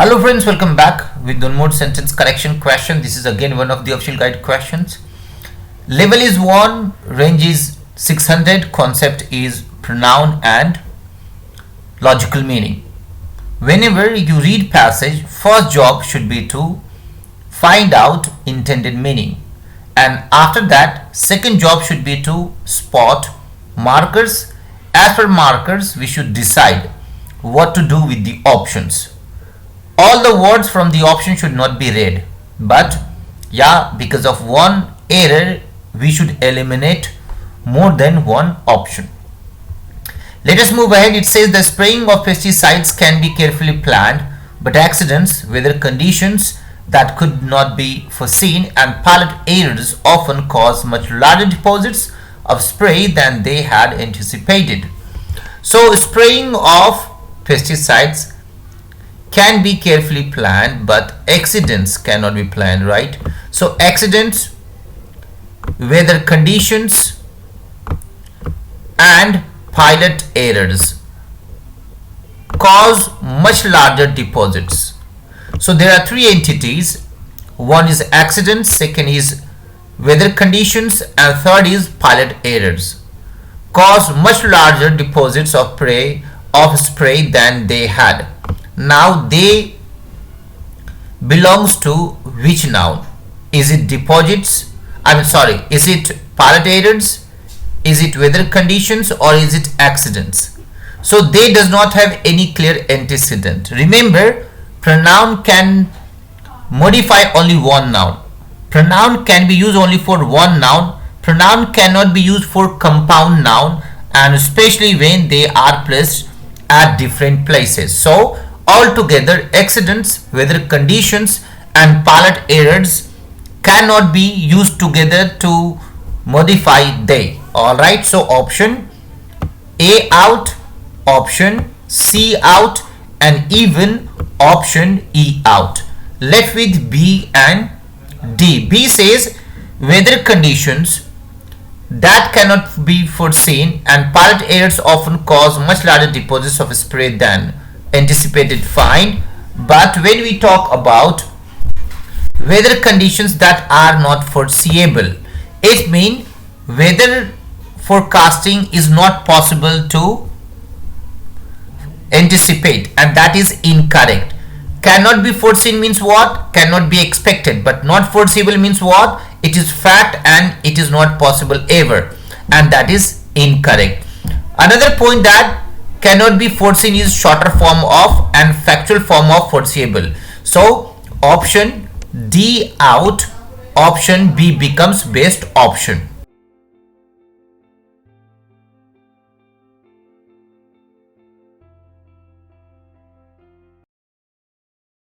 Hello friends, welcome back with one more sentence correction question. This is again one of the official guide questions. Level is 1, range is 600, concept is pronoun and logical meaning. Whenever you read passage, first job should be to find out intended meaning, and after that second job should be to spot markers. As per markers, we should decide what to do with the options. All the words from the option should not be read, but because of one error we should eliminate more than one option. Let us move ahead. It says the spraying of pesticides can be carefully planned, but accidents, weather conditions that could not be foreseen, and pilot errors often cause much larger deposits of spray than they had anticipated. So spraying of pesticides can be carefully planned, but accidents cannot be planned, right? So accidents, weather conditions, and pilot errors cause much larger deposits. So there are three entities. One is accidents, second is weather conditions, and third is pilot errors. Cause much larger deposits of spray than they had. Now they belongs to which noun? Is it deposits? Is it pilot errors? Is it weather conditions, or is it accidents? So they does not have any clear antecedent. Remember, pronoun can modify only one noun. Pronoun can be used only for one noun. Pronoun cannot be used for compound noun, and especially when they are placed at different places. So altogether, accidents, weather conditions, and pilot errors cannot be used together to modify they. Alright, so option A out, option C out, and even option E out. Left with B and D. B says weather conditions that cannot be foreseen and pilot errors often cause much larger deposits of spray than anticipated. Fine, but when we talk about weather conditions that are not foreseeable, it means weather forecasting is not possible to anticipate, and that is incorrect. Cannot be foreseen means what? Cannot be expected. But not foreseeable means what? It is fact and it is not possible ever, and that is incorrect. Another point that cannot be foreseen is shorter form of and factual form of foreseeable. So option D out, option B becomes best option.